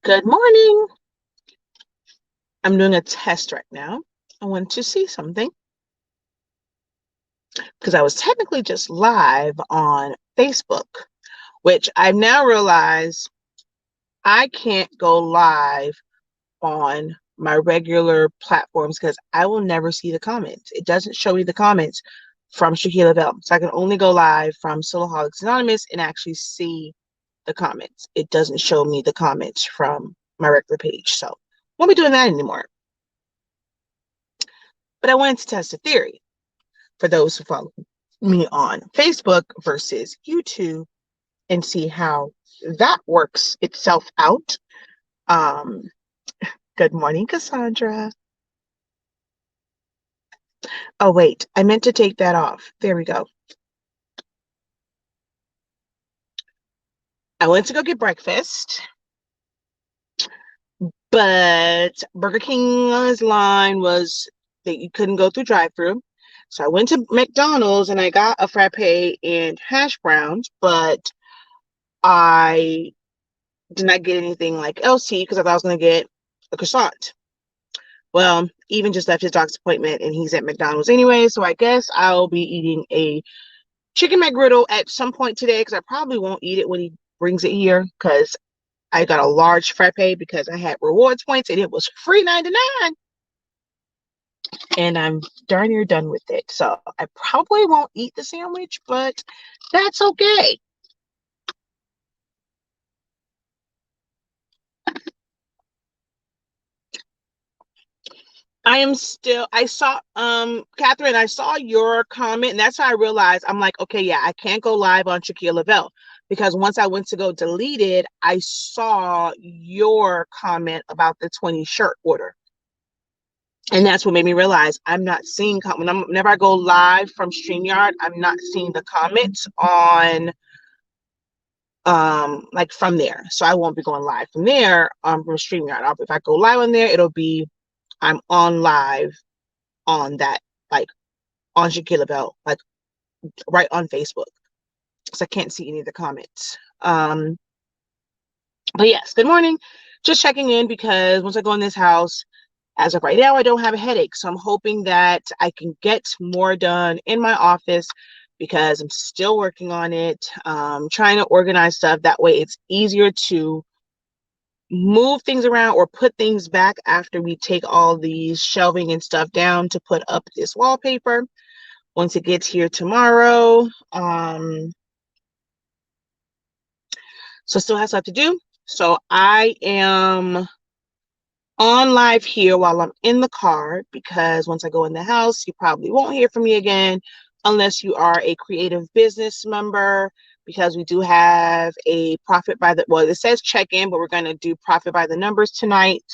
Good morning. I'm doing a test right now. I want to see something because I was technically just live on Facebook, which I've now realized I can't go live on my regular platforms because I will never see the comments. It doesn't show me the comments from Shakila Bell. So I can only go live from Silaholics Anonymous and actually see the comments. It doesn't show me the comments from my regular page. So won't be doing that anymore. But I wanted to test a theory for those who follow me on Facebook versus YouTube and see how that works itself out. Um, Good morning, Cassandra. Oh, wait, I meant to take that off. There we go. I went to go get breakfast, but Burger King's line was that you couldn't go through drive-through. So I went to McDonald's and I got a frappe and hash browns, but I did not get anything like LC because I thought I was going to get a croissant. Well, even just left his doctor's appointment and he's at McDonald's anyway, so I guess I'll be eating a chicken McGriddle at some point today because I probably won't eat it when he brings it here because I got a large frappe because I had rewards points and it was free 99 and I'm darn near done with it. So I probably won't eat the sandwich, but that's okay. I saw, Catherine, I saw your comment, and that's how I realized I'm like, okay, yeah, I can't go live on Shaquille Lavelle because once I went to go delete it, I saw your comment about the 20 shirt order. And that's what made me realize I'm not seeing, whenever I go live from StreamYard, I'm not seeing the comments on, like from there. So I won't be going live from there, from StreamYard. If I go live on there, it'll be, I'm on live on that, like on Shaquilla Bell, like right on Facebook. So I can't see any of the comments. But yes, good morning. Just checking in because once I go in this house, as of right now, I don't have a headache. So I'm hoping that I can get more done in my office because I'm still working on it, trying to organize stuff. That way it's easier to move things around or put things back after we take all these shelving and stuff down to put up this wallpaper once it gets here tomorrow. So still has stuff to do. So I am on live here while I'm in the car because once I go in the house, you probably won't hear from me again unless you are a creative business member, because we do have a profit by the, well, it says check in, but we're going to do profit by the numbers tonight.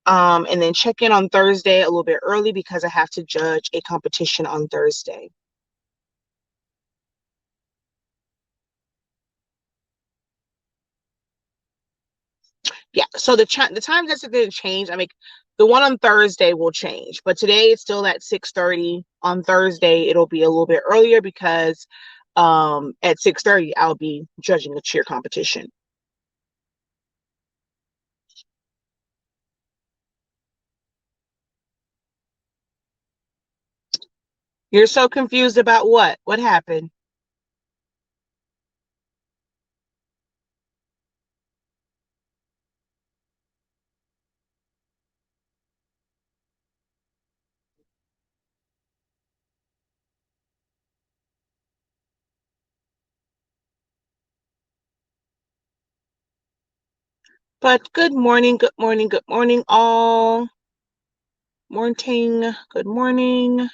And then check in on Thursday a little bit early because I have to judge a competition on Thursday. Yeah, so the time that's going to change. I mean, the one on Thursday will change, but today it's still at 6:30. On Thursday, it'll be a little bit earlier because at 6:30 I'll be judging a cheer competition. You're so confused about what? What happened? But good morning, good morning, good morning, all. Morning, good morning.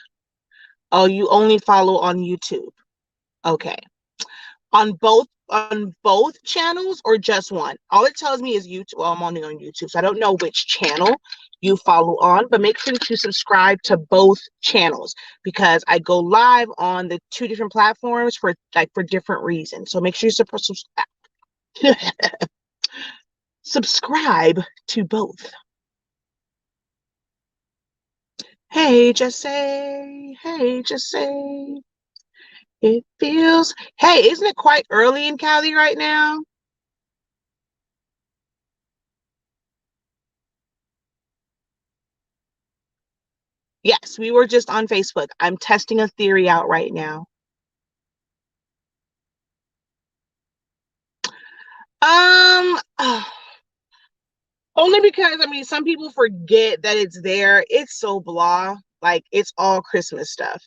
Oh, you only follow on YouTube. Okay. On both channels or just one? All it tells me is YouTube. Well, I'm only on YouTube, so I don't know which channel you follow on, but make sure to subscribe to both channels because I go live on the two different platforms for different reasons. So make sure you subscribe to both. Hey, Jesse. Hey, Jesse. It feels, hey, isn't it quite early in Cali right now? Yes, we were just on Facebook. I'm testing a theory out right now. Um, only because I mean, some people forget that it's there. It's so blah. Like it's all Christmas stuff.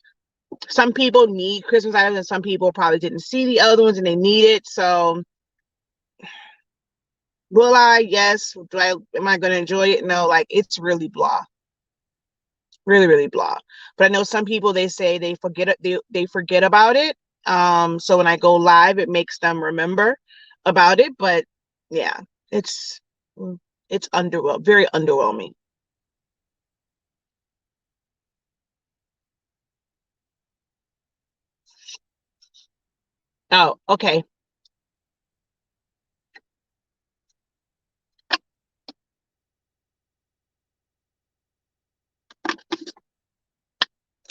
Some people need Christmas items, and some people probably didn't see the other ones and they need it. So, will I? Yes. Do I? Am I going to enjoy it? No. Like it's really blah, really, really blah. But I know some people they say they forget it. They forget about it. So when I go live, it makes them remember about it. But yeah, it's it's very underwhelming. Oh, okay.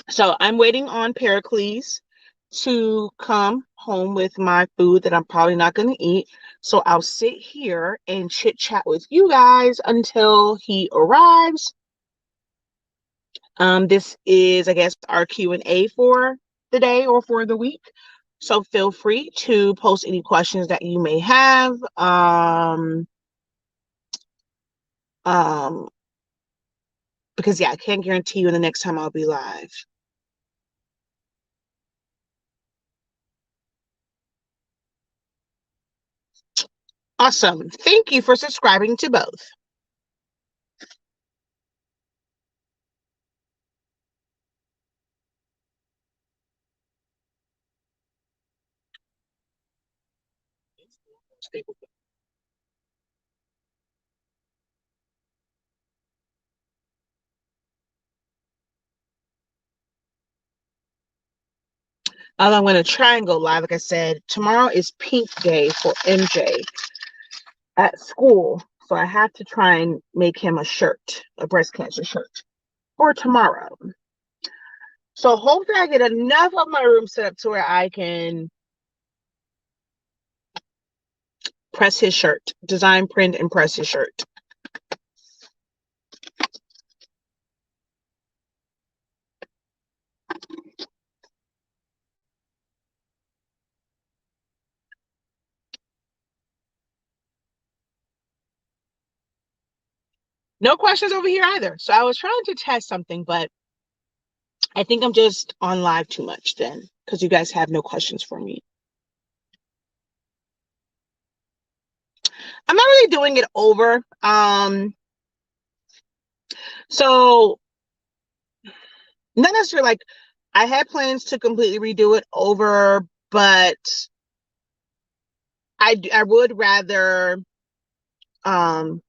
So I'm waiting on Pericles to come home with my food that I'm probably not going to eat. So I'll sit here and chit chat with you guys until he arrives. This is, I guess, our Q&A for the day or for the week. So feel free to post any questions that you may have. Um, because yeah, I can't guarantee you the next time I'll be live. Awesome. Thank you for subscribing to both. I'm going to try and go live. Like I said, tomorrow is pink day for MJ at school. So I have to try and make him a shirt, a breast cancer shirt for tomorrow. So hopefully I get enough of my room set up to where I can press his shirt, design, print, and press his shirt. No questions over here either. So I was trying to test something, but I think I'm just on live too much then because you guys have no questions for me. I'm not really doing it over. So not necessarily like I had plans to completely redo it over, but I would rather um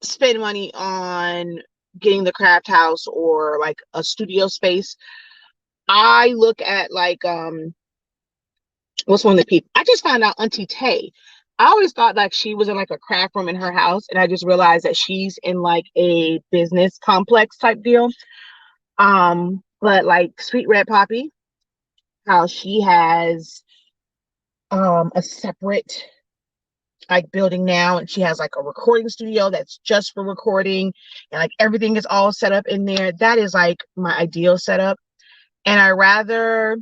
spend money on getting the craft house or like a studio space. I look at like what's one of the people I just found out Auntie Tay. I always thought like she was in like a craft room in her house, and I just realized that she's in like a business complex type deal. But like Sweet Red Poppy, how she has a separate like building now, and she has like a recording studio that's just for recording, and like everything is all set up in there. That is like my ideal setup, and I rather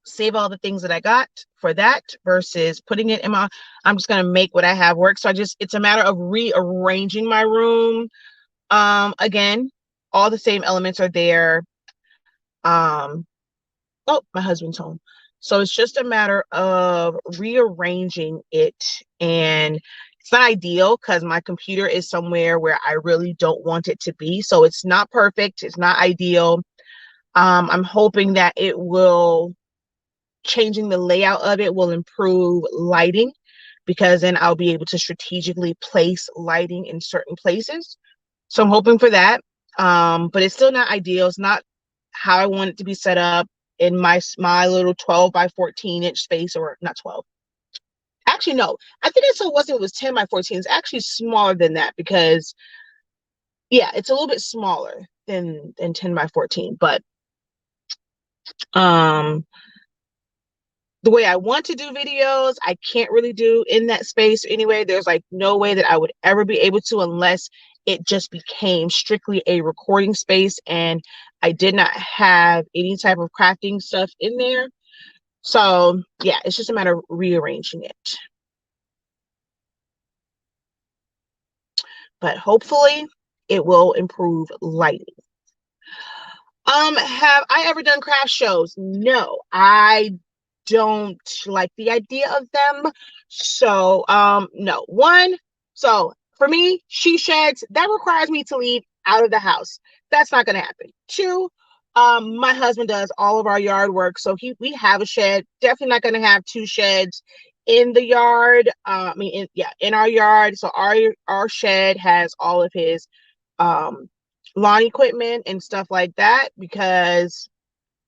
save all the things that I got for that versus putting it in my I'm just going to make what I have work. So it's a matter of rearranging my room. Again, all the same elements are there. um oh, my husband's home. So it's just a matter of rearranging it, and it's not ideal because my computer is somewhere where I really don't want it to be. So it's not perfect, it's not ideal. I'm hoping that it will changing the layout of it will improve lighting, because then I'll be able to strategically place lighting in certain places. So I'm hoping for that. But it's still not ideal. It's not how I want it to be set up in my little 12 by 14 inch space, or not 12. Actually, no, I think it was 10 by 14. It's actually smaller than that because yeah, it's a little bit smaller than 10 by 14. But um the way I want to do videos, I can't really do in that space anyway. There's like no way that I would ever be able to unless it just became strictly a recording space, and I did not have any type of crafting stuff in there. So yeah, it's just a matter of rearranging it. But hopefully it will improve lighting. Have I ever done craft shows? No, I don't like the idea of them. So, no. One, so for me, she sheds, that requires me to leave out of the house. That's not gonna happen. Two, my husband does all of our yard work, so we have a shed. Definitely not gonna have two sheds in the yard. In our yard. So our shed has all of his um lawn equipment and stuff like that, because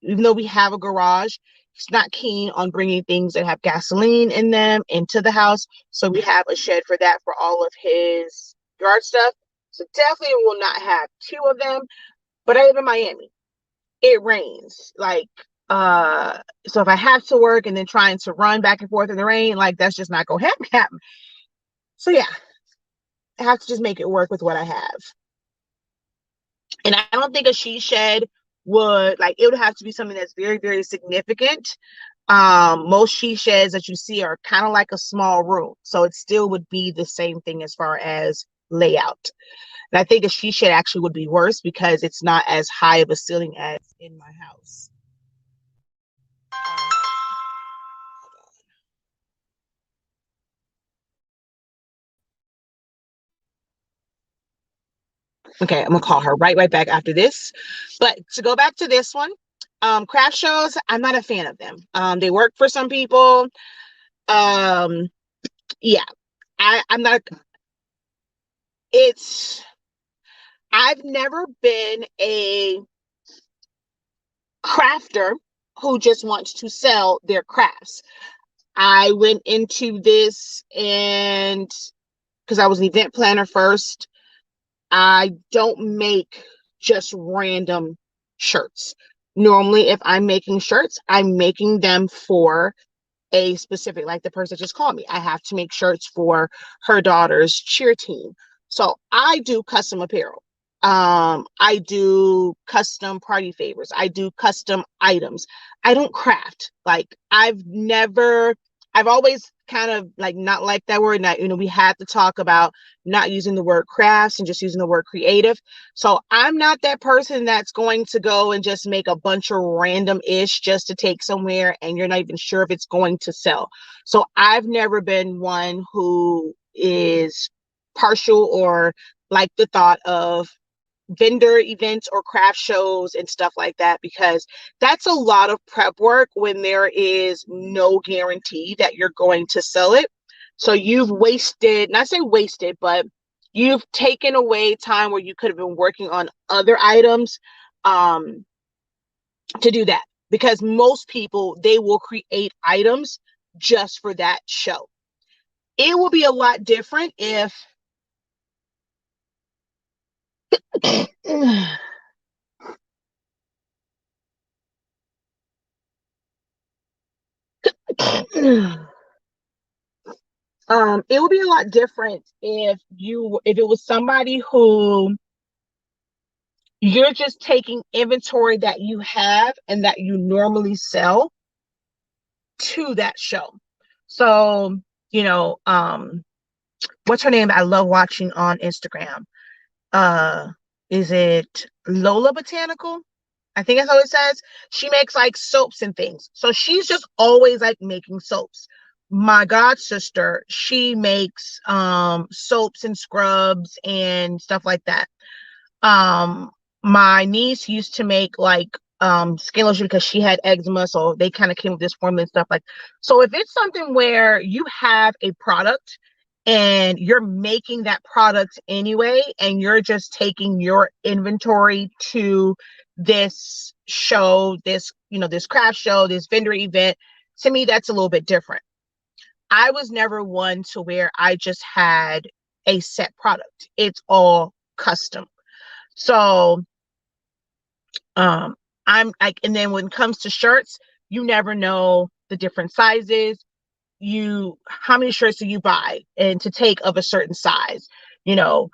even though we have a garage, he's not keen on bringing things that have gasoline in them into the house. So we have a shed for that, for all of his yard stuff. So definitely will not have two of them. But I live in Miami. It rains. So if I have to work and then trying to run back and forth in the rain, like, that's just not gonna happen. So yeah, I have to just make it work with what I have. And I don't think a she shed would, like, it would have to be something that's very, very significant. Most she sheds that you see are kind of like a small room. So it still would be the same thing as far as layout. And I think a she shed actually would be worse because it's not as high of a ceiling as in my house. Okay, I'm gonna call her right back after this. But to go back to this one, craft shows, I'm not a fan of them. They work for some people. Um, yeah, I'm not. I've never been a crafter who just wants to sell their crafts. I went into this, and because I was an event planner first, I don't make just random shirts. Normally, if I'm making shirts, I'm making them for a specific, like the person just called me. I have to make shirts for her daughter's cheer team. So I do custom apparel. I do custom party favors. I do custom items. I don't craft. Like, I've always kind of like not like that word. Not, we had to talk about not using the word crafts and just using the word creative. So I'm not that person that's going to go and just make a bunch of random ish just to take somewhere and you're not even sure if it's going to sell. So I've never been one who is partial or like the thought of vendor events or craft shows and stuff like that, because that's a lot of prep work when there is no guarantee that you're going to sell it. So you've wasted, not say wasted, but you've taken away time where you could have been working on other items to do that, because most people, they will create items just for that show. It will be a lot different if it would be a lot different if it was somebody who you're just taking inventory that you have and that you normally sell to that show. So, what's her name? I love watching on Instagram. Is it Lola Botanical? I think that's how it says. She makes like soaps and things. So she's just always like making soaps. My god sister, she makes soaps and scrubs and stuff like that. Um, my niece used to make like skin lotion because she had eczema, so they kind of came with this formula and stuff like. So if it's something where you have a product and you're making that product anyway, and you're just taking your inventory to this show, this craft show, this vendor event, to me, that's a little bit different. I was never one to where I just had a set product. It's all custom. So, I'm like, and then when it comes to shirts, you never know the different sizes. How many shirts do you buy and to take of a certain size? You know,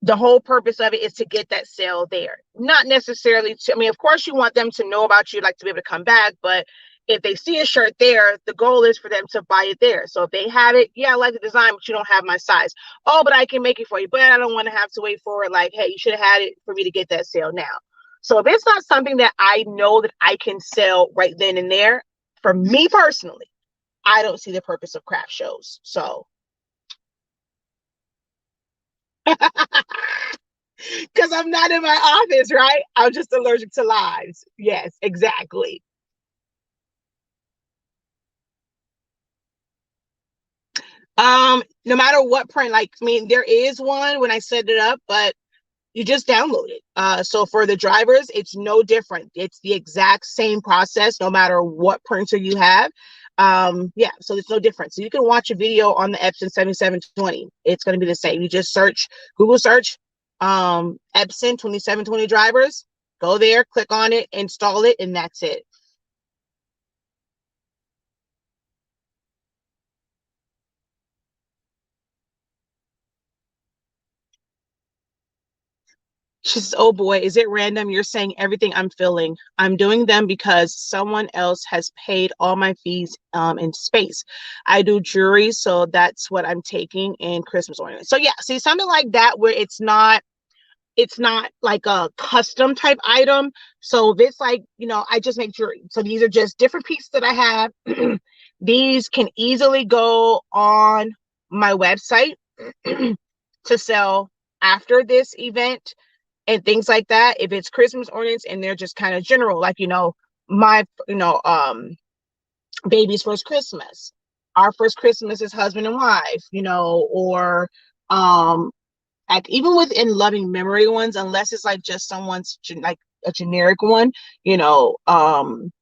the whole purpose of it is to get that sale there. Not necessarily to, I mean, of course you want them to know about you, like to be able to come back, but if they see a shirt there, the goal is for them to buy it there. So if they have it, yeah, I like the design, but you don't have my size. Oh, but I can make it for you, but I don't want to have to wait for it. Like, hey, you should have had it for me to get that sale now. So if it's not something that I know that I can sell right then and there, for me personally, I don't see the purpose of craft shows. So because I'm not in my office, right? I'm just allergic to lies. Yes, exactly. No matter what print, like I mean, there is one when I set it up, but you just download it. So for the drivers, it's no different. It's the exact same process, no matter what printer you have. Yeah, so there's no difference. So you can watch a video on the Epson 7720. It's going to be the same. You just search, Google search, Epson 2720 drivers, go there, click on it, install it, and that's it. She says, oh boy, is it random? You're saying everything I'm feeling. I'm doing them because someone else has paid all my fees in space. I do jewelry, so that's what I'm taking in Christmas ornaments. So yeah, see something like that where it's not like a custom type item. So if it's like, I just make jewelry. So these are just different pieces that I have. These can easily go on my website to sell after this event and things like that. If it's Christmas ornaments and they're just kind of general, like, my, baby's first Christmas, our first Christmas is husband and wife, or, like even within loving memory ones, unless it's like just someone's like a generic one, you know, um,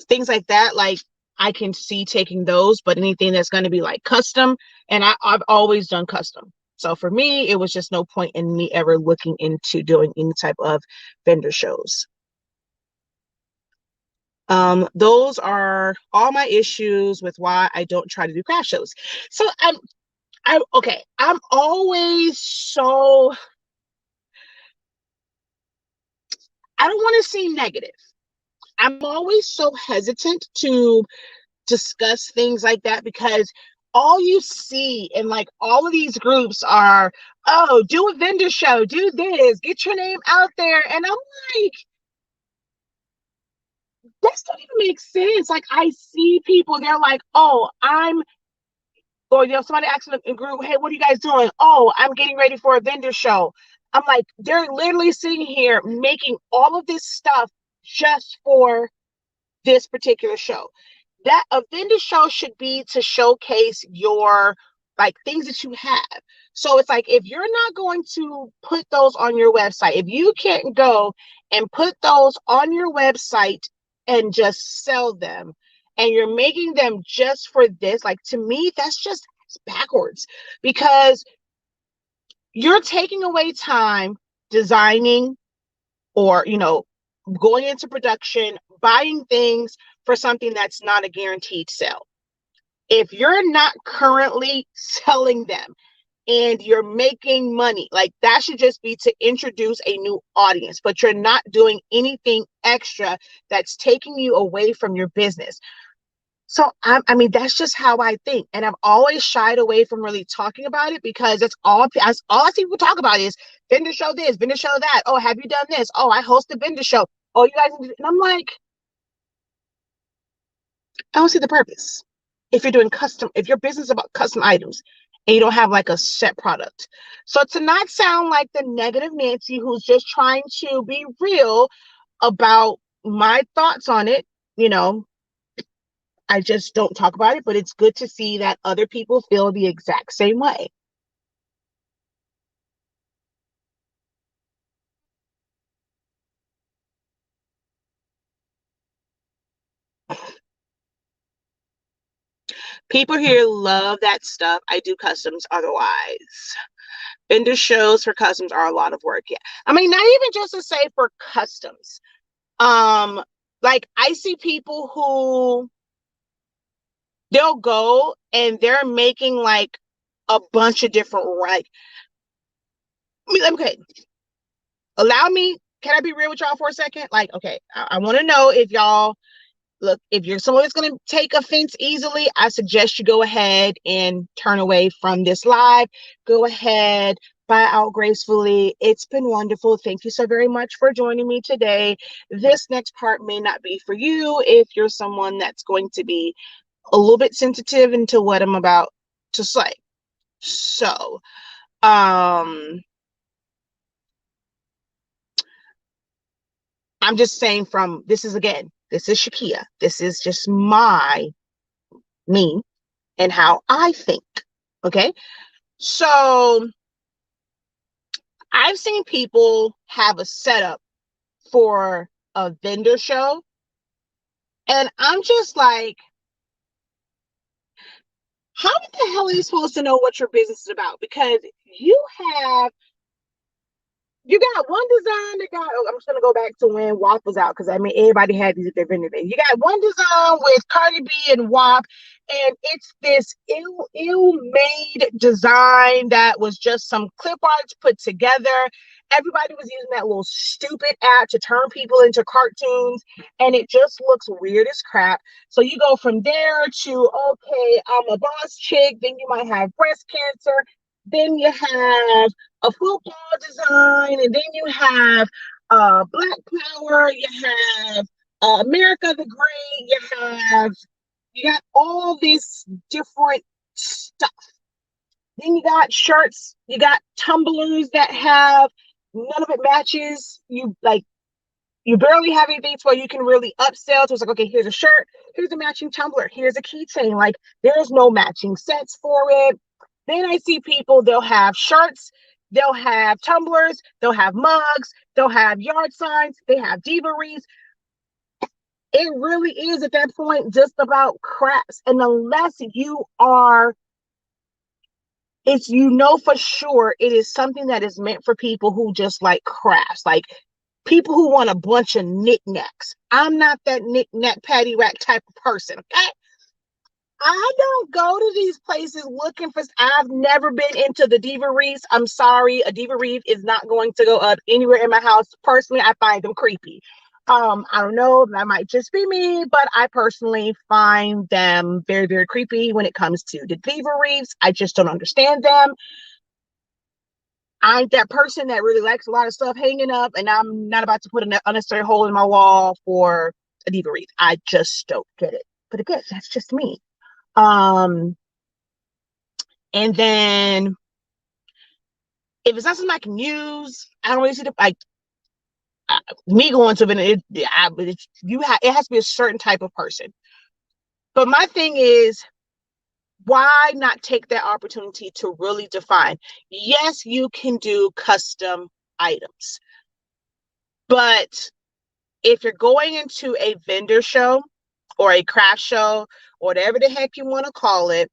things like that, like I can see taking those, but anything that's going to be like custom, and I've always done custom. So for me, it was just no point in me ever looking into doing any type of vendor shows. Those are all my issues with why I don't try to do craft shows. So I'm okay. I'm always so, I don't want to seem negative. I'm always so hesitant to discuss things like that because all you see in like all of these groups are, oh, do a vendor show, do this, get your name out there. And I'm like, this don't even make sense. Like I see people, they're like, oh, or somebody asks in a group, hey, what are you guys doing? Oh, I'm getting ready for a vendor show. I'm like, they're literally sitting here making all of this stuff just for this particular show. That a vendor show should be to showcase your like things that you have. So it's like if you're not going to put those on your website, if you can't go and put those on your website and just sell them, and you're making them just for this, like to me, that's just backwards because you're taking away time designing or going into production, buying things for something that's not a guaranteed sale. If you're not currently selling them and you're making money, like that should just be to introduce a new audience, but you're not doing anything extra that's taking you away from your business. So I mean, that's just how I think, and I've always shied away from really talking about it because that's all I see people talk about is vendor show this, vendor show that. Oh, have you done this? Oh, I host a vendor show. Oh, you guys, and I'm like, I don't see the purpose. If you're doing custom, if your business is about custom items and you don't have like a set product. So to not sound like the negative Nancy who's just trying to be real about my thoughts on it, you know, I just don't talk about it, but it's good to see that other people feel the exact same way. People here love that stuff. I do customs otherwise. Vendor shows for customs are a lot of work. Yeah. I mean, not even just to say for customs. Um, like I see people who they'll go and they're making like a bunch of different, like, okay, allow me, can I be real with y'all for a second? Like, okay, I want to know if y'all, look, if you're someone that's going to take offense easily, I suggest you go ahead and turn away from this live. Go ahead, buy out gracefully. It's been wonderful. Thank you so very much for joining me today. This next part may not be for you if you're someone that's going to be a little bit sensitive into what I'm about to say. So, I'm just saying this is Shakia. This is just me and how I think. Okay. So I've seen people have a setup for a vendor show. And I'm just like, how the hell are you supposed to know what your business is about? Because you got one design that got, I'm just going to go back to when WAP was out, because I mean, everybody had these at their vendor day. You got one design with Cardi B and WAP, and it's this ill-made design that was just some clip arts put together. Everybody was using that little stupid app to turn people into cartoons, and it just looks weird as crap. So you go from there to, okay, I'm a boss chick, then you might have breast cancer, then you have a football design, and then you have Black Power, you have America the Great, you got all this different stuff. Then you got shirts, you got tumblers that have none of it matches. You barely have anything where you can really upsell. So it's like, okay, here's a shirt, here's a matching tumbler, here's a keychain. Like, there's no matching sets for it. Then I see people, they'll have shirts, they'll have tumblers, they'll have mugs, they'll have yard signs, they have diva wreaths. It really is at that point just about crafts. And unless you are, for sure it is something that is meant for people who just like crafts, like people who want a bunch of knickknacks. I'm not that knickknack patty rack type of person, okay? I don't go to these places looking for, I've never been into the diva wreaths. I'm sorry, a diva wreath is not going to go up anywhere in my house. Personally, I find them creepy. I don't know, that might just be me, but I personally find them very, very creepy when it comes to the diva wreaths. I just don't understand them. I'm that person that really likes a lot of stuff hanging up, and I'm not about to put an unnecessary hole in my wall for a diva wreath. I just don't get it. But again, that's just me. And then if it's not something I can use, I don't really see me going to it. It has to be a certain type of person. But my thing is, why not take that opportunity to really define? Yes, you can do custom items, but if you're going into a vendor show or a craft show, or whatever the heck you want to call it,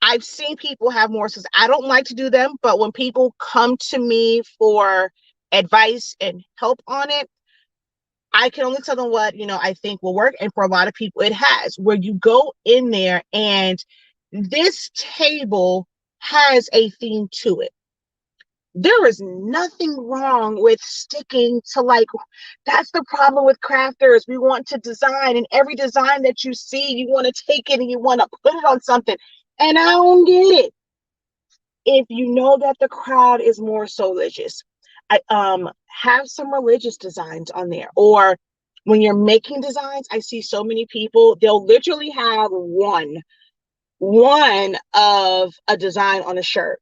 I've seen people have more success. I don't like to do them, but when people come to me for advice and help on it, I can only tell them what, I think will work. And for a lot of people, it has, where you go in there and this table has a theme to it. There is nothing wrong with sticking to, that's the problem with crafters. We want to design, and every design that you see, you want to take it and you want to put it on something. And I don't get it. If you know that the crowd is more so religious, I have some religious designs on there. Or when you're making designs, I see so many people, they'll literally have one of a design on a shirt.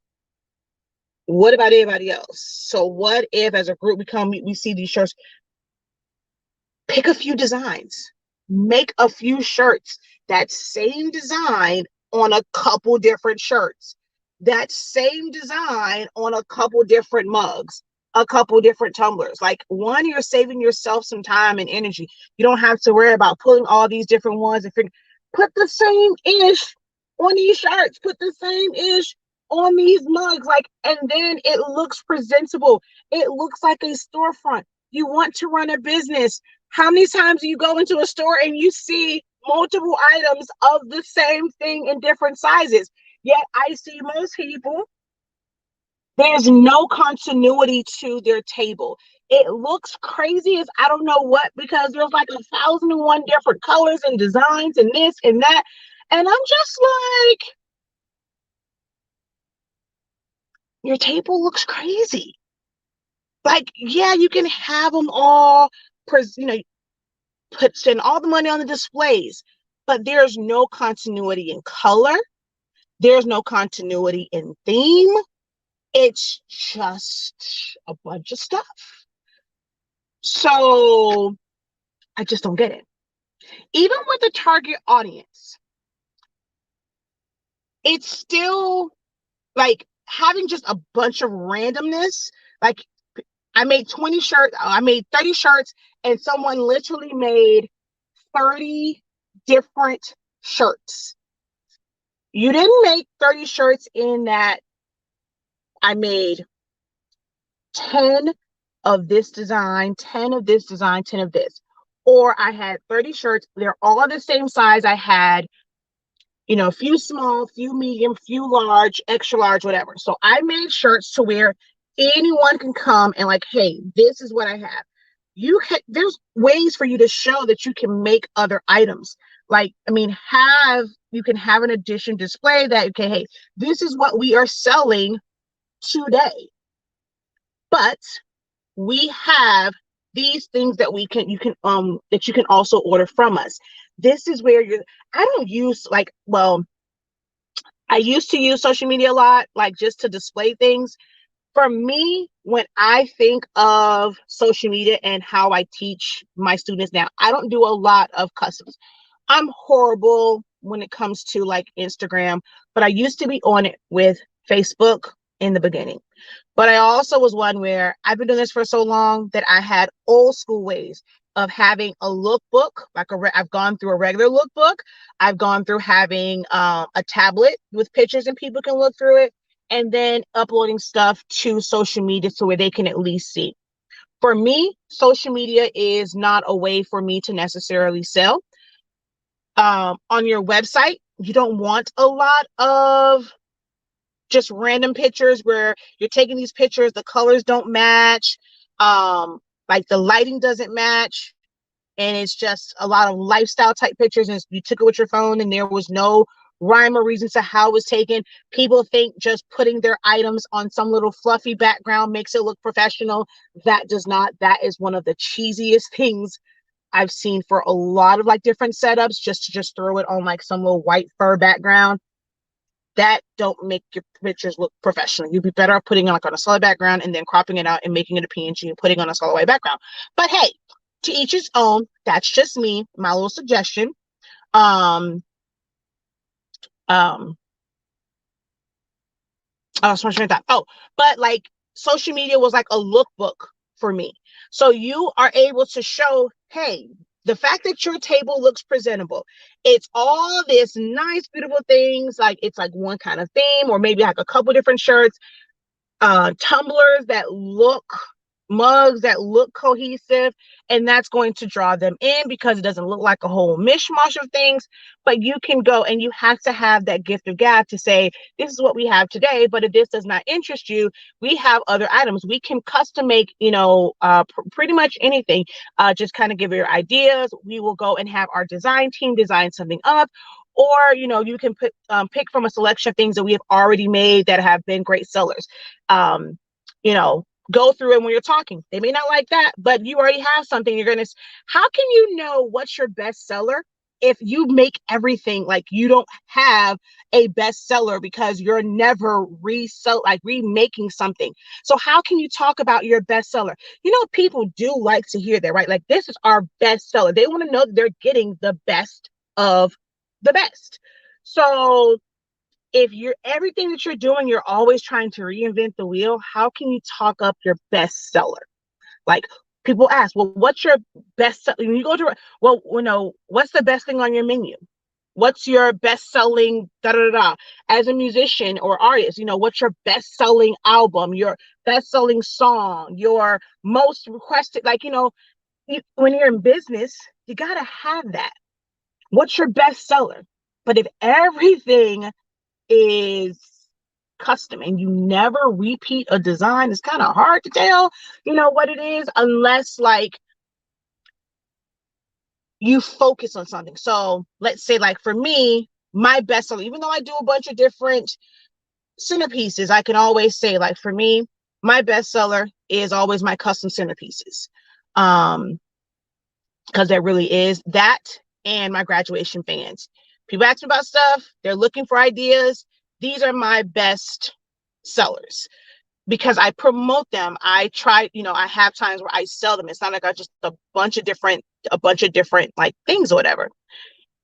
What about everybody else? So what if as a group we see these shirts? Pick a few designs, make a few shirts, that same design on a couple different shirts, that same design on a couple different mugs, a couple different tumblers. Like, one, you're saving yourself some time and energy. You don't have to worry about pulling all these different ones and put the same ish on these shirts, put the same ish on these mugs, and then it looks presentable. It looks like a storefront. You want to run a business. How many times do you go into a store and you see multiple items of the same thing in different sizes? Yet I see most people, there's no continuity to their table. It looks crazy as I don't know what, because there's like 1,001 different colors and designs and this and that. And I'm just like, your table looks crazy. Like, yeah, you can have them all, you know, spend all the money on the displays, but there's no continuity in color. There's no continuity in theme. It's just a bunch of stuff. So I just don't get it. Even with the target audience, it's still like having just a bunch of randomness. Like, I made 20 shirts, I made 30 shirts, and someone literally made 30 different shirts. You didn't make 30 shirts in that I made 10 of this design, 10 of this design, 10 of this. Or I had 30 shirts, they're all the same size. I had, you know, a few small, few medium, few large, extra large, whatever. So I made shirts to where anyone can come and like, hey, this is what I have. There's ways for you to show that you can make other items. Like, I mean, you can have an edition display that, okay, hey, this is what we are selling today. But we have these things that that you can also order from us. This is where I don't use I used to use social media a lot, like just to display things. For me, when I think of social media and how I teach my students now, I don't do a lot of customs. I'm horrible when it comes to like Instagram, but I used to be on it with Facebook in the beginning. But I also was one where I've been doing this for so long that I had old school ways of having a lookbook, like I've gone through a regular lookbook. I've gone through having a tablet with pictures and people can look through it, and then uploading stuff to social media so where they can at least see. For me, social media is not a way for me to necessarily sell. On your website, you don't want a lot of just random pictures where you're taking these pictures, the colors don't match, like the lighting doesn't match, and it's just a lot of lifestyle type pictures, and you took it with your phone and there was no rhyme or reason to how it was taken. People think just putting their items on some little fluffy background makes it look professional. That does not. That is one of the cheesiest things I've seen for a lot of like different setups, just to just throw it on like some little white fur background. That don't make your pictures look professional. You'd be better off putting it like on a solid background and then cropping it out and making it a PNG and putting on a solid white background. But hey, to each his own. That's just me, my little suggestion. Um, um, oh, so much that. Oh, but like social media was like a lookbook for me. So you are able to show, hey, the fact that your table looks presentable, it's all this nice, beautiful things. Like it's like one kind of theme, or maybe like a couple different shirts, tumblers that look, mugs that look cohesive, and that's going to draw them in because it doesn't look like a whole mishmash of things. But you can go, and you have to have that gift of gab to say, this is what we have today, but if this does not interest you, we have other items. We can custom make, pretty much anything. Just kind of give your ideas. We will go and have our design team design something up, or you can pick from a selection of things that we have already made that have been great sellers. um Go through it when you're talking. They may not like that, but you already have something. How can you know what's your best seller if you make everything? Like, you don't have a bestseller because you're never remaking something. So how can you talk about your bestseller? People do like to hear that, right? Like, this is our bestseller. They want to know that they're getting the best of the best. So if you're everything that you're doing, you're always trying to reinvent the wheel, how can you talk up your bestseller? Like, people ask, well, what's your best? When you go to, well, what's the best thing on your menu? What's your best selling da da da? As a musician or artist, what's your best selling album? Your best selling song? Your most requested? Like, when you're in business, you gotta have that. What's your best seller? But if everything is custom, and you never repeat a design. It's kind of hard to tell, what it is, unless like you focus on something. So let's say like for me, my bestseller, even though I do a bunch of different centerpieces, I can always say like for me, my bestseller is always my custom centerpieces. Because there really is that, and my graduation fans. People ask me about stuff, they're looking for ideas. These are my best sellers because I promote them. I try, I have times where I sell them. It's not like I just a bunch of different like things or whatever.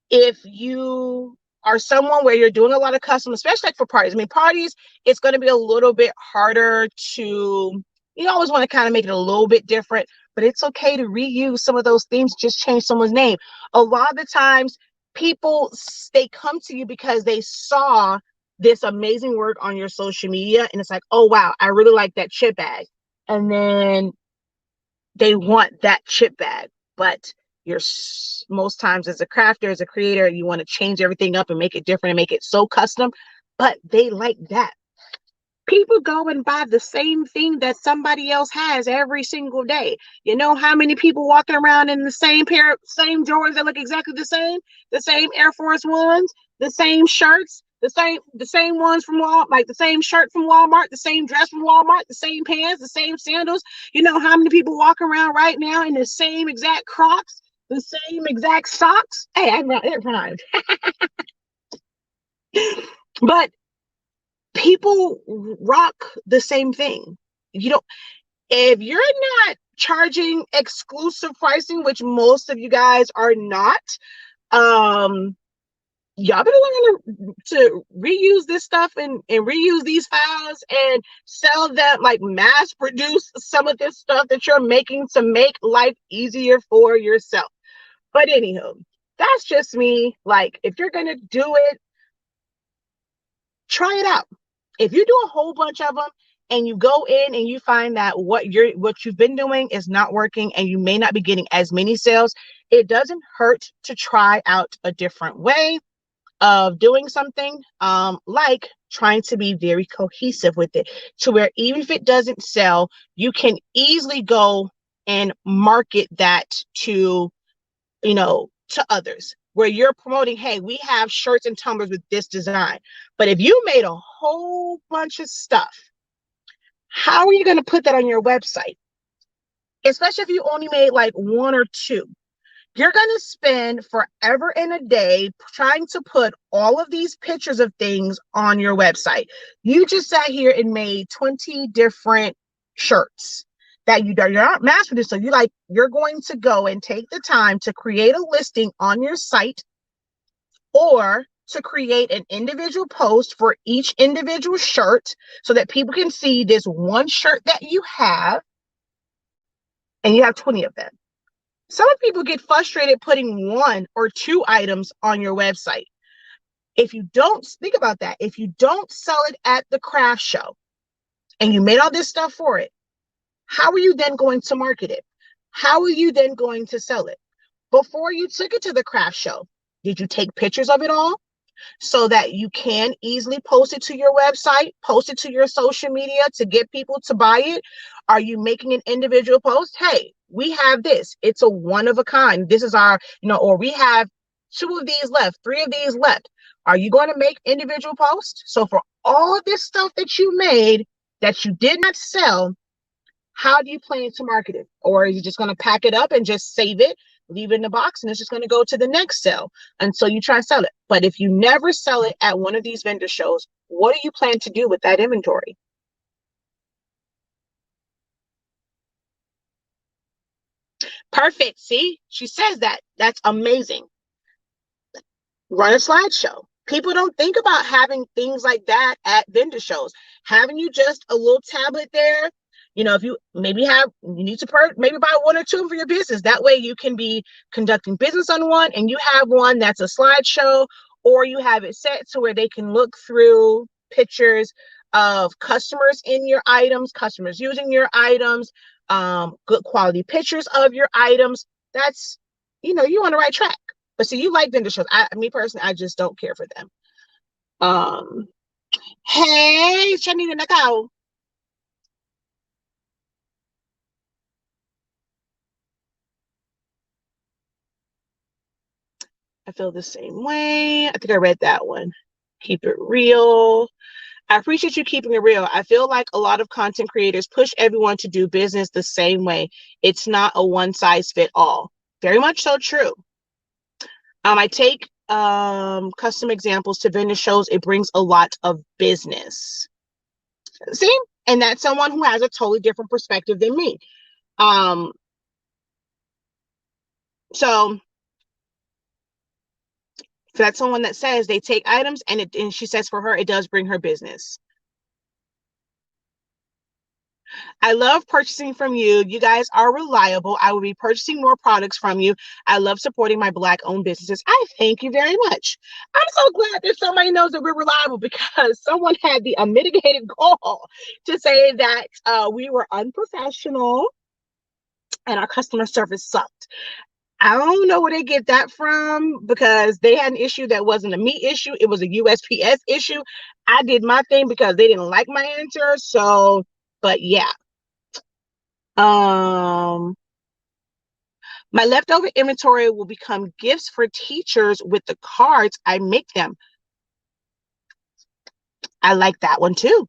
If you are someone where you're doing a lot of custom, especially like for parties, I mean, parties, it's going to be a little bit harder to, you always want to kind of make it a little bit different, but it's okay to reuse some of those themes, just change someone's name. A lot of the times people, they come to you because they saw this amazing work on your social media and it's like, oh wow, I really like that chip bag, and then they want that chip bag. But you're, most times as a crafter, as a creator, you want to change everything up and make it different and make it so custom, but they like that. People go and buy the same thing that somebody else has every single day. You know how many people walking around in the same same Jordans that look exactly the same Air Force Ones, the same shirts, the same ones from Walmart, like the same shirt from Walmart, the same dress from Walmart, the same pants, the same sandals. You know how many people walk around right now in the same exact Crocs, the same exact socks? Hey, it rhymed. But people rock the same thing. You don't, if you're not charging exclusive pricing, which most of you guys are not, y'all better learn to reuse this stuff and reuse these files and sell them, like mass produce some of this stuff that you're making to make life easier for yourself. But anywho, that's just me. Like, if you're gonna do it, try it out. If you do a whole bunch of them and you go in and you find that what you've been doing is not working and you may not be getting as many sales, it doesn't hurt to try out a different way of doing something, like trying to be very cohesive with it, to where even if it doesn't sell, you can easily go and market that to, to others, where you're promoting, hey, we have shirts and tumblers with this design. But if you made a whole bunch of stuff, how are you going to put that on your website? Especially if you only made like one or two. You're going to spend forever and a day trying to put all of these pictures of things on your website. You just sat here and made 20 different shirts that you're not mass produced. So you're going to go and take the time to create a listing on your site, or to create an individual post for each individual shirt so that people can see this one shirt that you have, and you have 20 of them. Some people get frustrated putting one or two items on your website. If you don't, think about that. If you don't sell it at the craft show and you made all this stuff for it, how are you then going to market it? How are you then going to sell it? Before you took it to the craft show, did you take pictures of it all so that you can easily post it to your website, post it to your social media to get people to buy it? Are you making an individual post? Hey, we have this. It's a one of a kind. This is our, or we have 2 of these left, 3 of these left. Are you going to make individual posts? So for all of this stuff that you made that you did not sell, how do you plan to market it? Or are you just going to pack it up and just save it, leave it in the box, and it's just going to go to the next sale until you try to sell it? But if you never sell it at one of these vendor shows, what do you plan to do with that inventory? Perfect. See, she says that. That's amazing. Run a slideshow. People don't think about having things like that at vendor shows. Having you just a little tablet there, if you maybe you need to maybe buy 1 or 2 for your business. That way you can be conducting business on one and you have one that's a slideshow, or you have it set to where they can look through pictures of customers in your items, customers using your items, good quality pictures of your items. That's, you're on the right track. But see, you like vendor shows. Me personally, I just don't care for them. Um, hey, Shanita Nakao. I feel the same way. I think I read that one. Keep it real. I appreciate you keeping it real. I feel like a lot of content creators push everyone to do business the same way. It's not a one size fit all. Very much so true. I take custom examples to vendor shows. It brings a lot of business. See? And that's someone who has a totally different perspective than me. Um, so that's someone that says they take items and she says for her it does bring her business. I love purchasing from you. You guys are reliable. I will be purchasing more products from you. I love supporting my Black owned businesses. I thank you very much. I'm so glad that somebody knows that we're reliable because someone had the unmitigated goal to say that we were unprofessional and our customer service sucked. I don't know where they get that from because they had an issue that wasn't a me issue. It was a USPS issue. I did my thing because they didn't like my answer. So, but yeah. Um, my leftover inventory will become gifts for teachers with the cards I make them. I like that one too.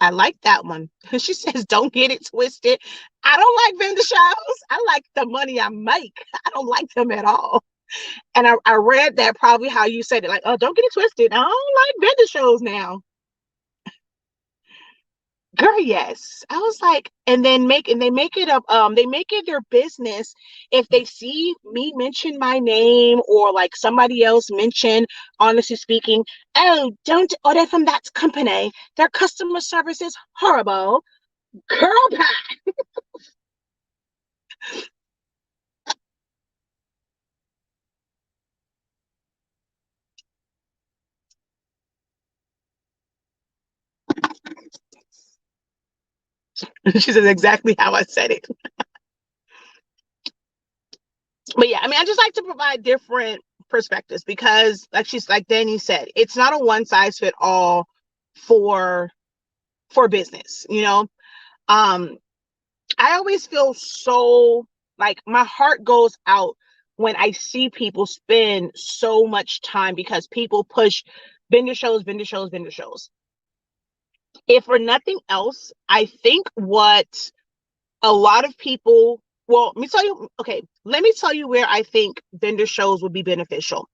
I like that one. She says, don't get it twisted. I don't like vendor shows. I like the money I make. I don't like them at all. And I read that probably how you said it, like, oh, don't get it twisted. I don't like vendor shows now. Girl, yes. I was like, and they make it up, they make it their business if they see me mention my name or like somebody else mention, honestly speaking, oh, don't order from that company. Their customer service is horrible. Girl, she says exactly how I said it. But yeah, I mean, I just like to provide different perspectives because, like Danny said, it's not a one size fit all for business. Um, I always feel so like my heart goes out when I see people spend so much time because people push vendor shows, vendor shows, vendor shows. If for nothing else, I think what a lot of people, well, let me tell you where I think vendor shows would be beneficial.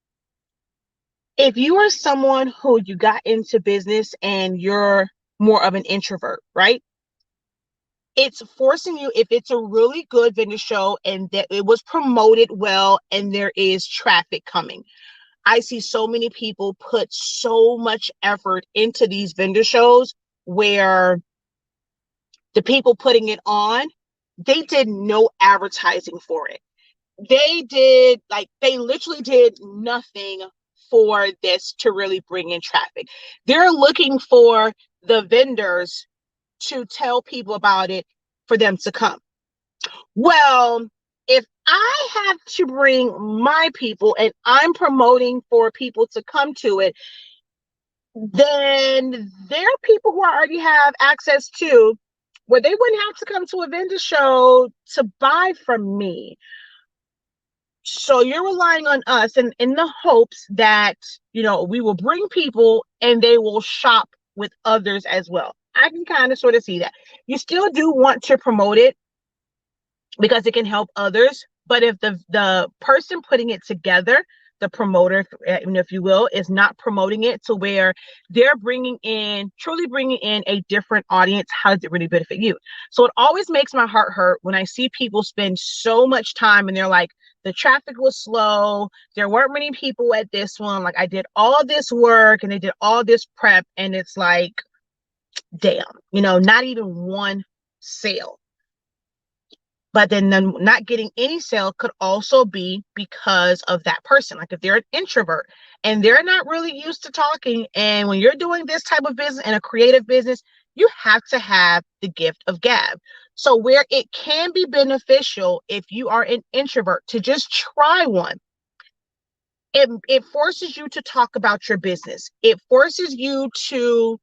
If you are someone who you got into business and you're more of an introvert, right? It's forcing you, if it's a really good vendor show and that it was promoted well and there is traffic coming. I see so many people put so much effort into these vendor shows where the people putting it on, they did no advertising for it. They literally did nothing for this to really bring in traffic. They're looking for the vendors to tell people about it for them to come. Well, if I have to bring my people and I'm promoting for people to come to it, then there are people who I already have access to where they wouldn't have to come to a vendor show to buy from me. So you're relying on us and in the hopes that, we will bring people and they will shop with others as well. I can kind of sort of see that. You still do want to promote it because it can help others. But if the person putting it together, the promoter, if you will, is not promoting it to where they're truly bringing in a different audience, how does it really benefit you? So it always makes my heart hurt when I see people spend so much time and they're like, the traffic was slow. There weren't many people at this one. Like I did all this work and they did all this prep. And it's like, damn, not even one sale. But then not getting any sale could also be because of that person. Like if they're an introvert and they're not really used to talking, and when you're doing this type of business and a creative business, you have to have the gift of gab. So where it can be beneficial if you are an introvert to just try one. it forces you to talk about your business. It forces you to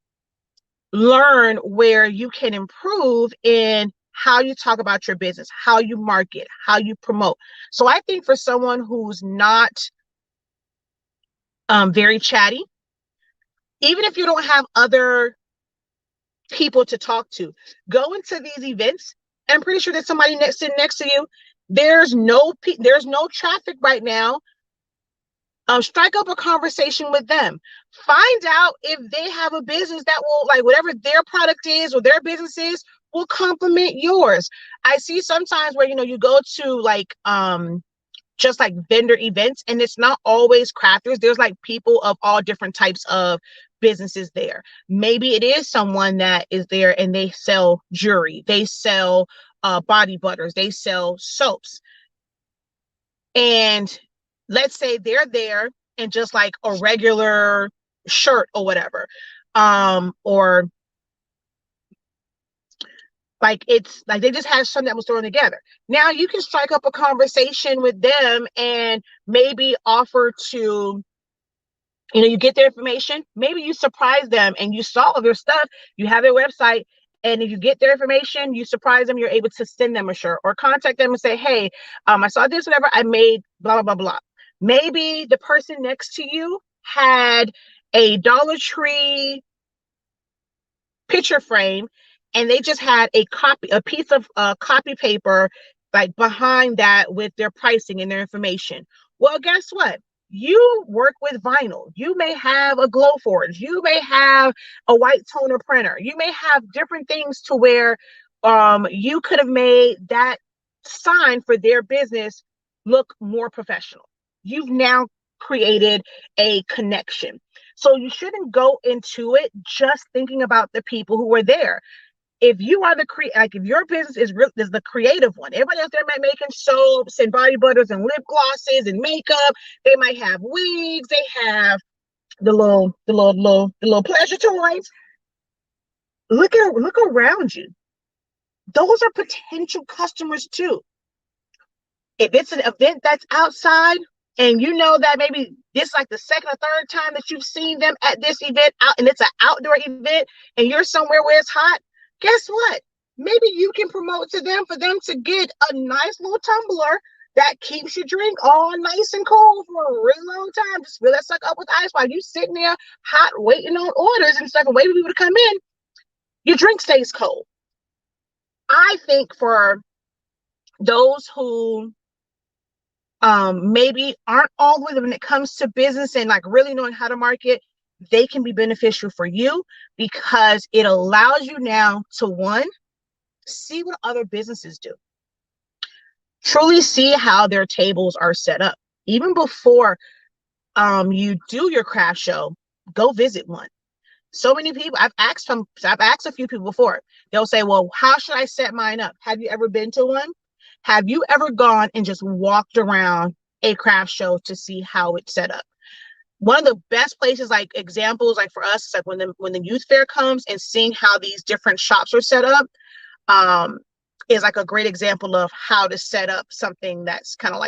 learn where you can improve in how you talk about your business, how you market, how you promote. So I think for someone who's not very chatty, even if you don't have other people to talk to, go into these events. And I'm pretty sure there's somebody sitting next to you. There's no traffic right now. Strike up a conversation with them. Find out if they have a business that will, like, whatever their product is or their business is, will complement yours. I see sometimes where, you go to like just like vendor events, and it's not always crafters. There's like people of all different types of businesses there. Maybe it is someone that is there and they sell jewelry, they sell body butters, they sell soaps. And let's say they're there in just like a regular shirt or whatever, or like it's like they just had something that was thrown together. Now you can strike up a conversation with them and maybe offer to, you get their information. Maybe you surprise them and you saw their stuff, you have their website, and if you get their information, you surprise them, you're able to send them a shirt or contact them and say, hey, I saw this, whatever, I made blah, blah, blah, blah. Maybe the person next to you had a Dollar Tree picture frame and they just had a piece of copy paper like behind that with their pricing and their information. Well, guess what? You work with vinyl. You may have a Glowforge. You may have a white toner printer. You may have different things to where you could have made that sign for their business look more professional. You've now created a connection. So you shouldn't go into it just thinking about the people who were there. If you are if your business is the creative one, everybody else there might making soaps and body butters and lip glosses and makeup. They might have wigs. They have the little pleasure toys. Look around you. Those are potential customers too. If it's an event that's outside and you know that maybe this is like the second or third time that you've seen them at this event out, and it's an outdoor event and you're somewhere where it's hot, guess what? Maybe you can promote to them for them to get a nice little tumbler that keeps your drink all nice and cold for a really long time. Just fill that sucker up with ice while you sitting there hot waiting on orders and stuff and waiting for people to come in. Your drink stays cold. I think for those who maybe aren't all the way when it comes to business and like really knowing how to market, they can be beneficial for you because it allows you now to, one, see what other businesses do. Truly see how their tables are set up. Even before you do your craft show, go visit one. So many people, I've asked a few people before. They'll say, well, how should I set mine up? Have you ever been to one? Have you ever gone and just walked around a craft show to see how it's set up? One of the best places, like examples, like for us, is like when the youth fair comes and seeing how these different shops are set up, is like a great example of how to set up something that's kind of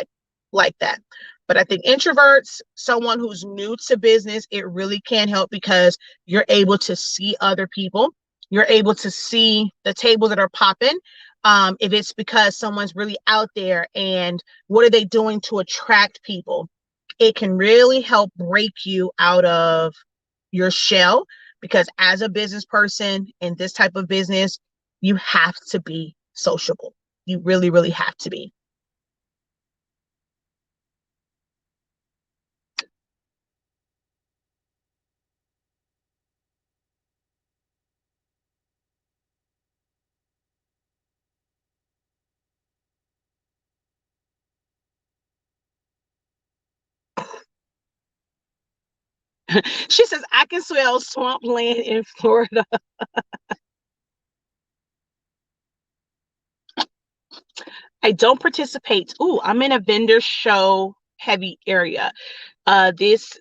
like that. But I think introverts, someone who's new to business, it really can help because you're able to see other people. You're able to see the tables that are popping. If it's because someone's really out there and what are they doing to attract people, it can really help break you out of your shell because as a business person in this type of business, you have to be sociable. You really, really have to be. She says, I can smell swampland in Florida. I don't participate. Ooh, I'm in a vendor show heavy area. These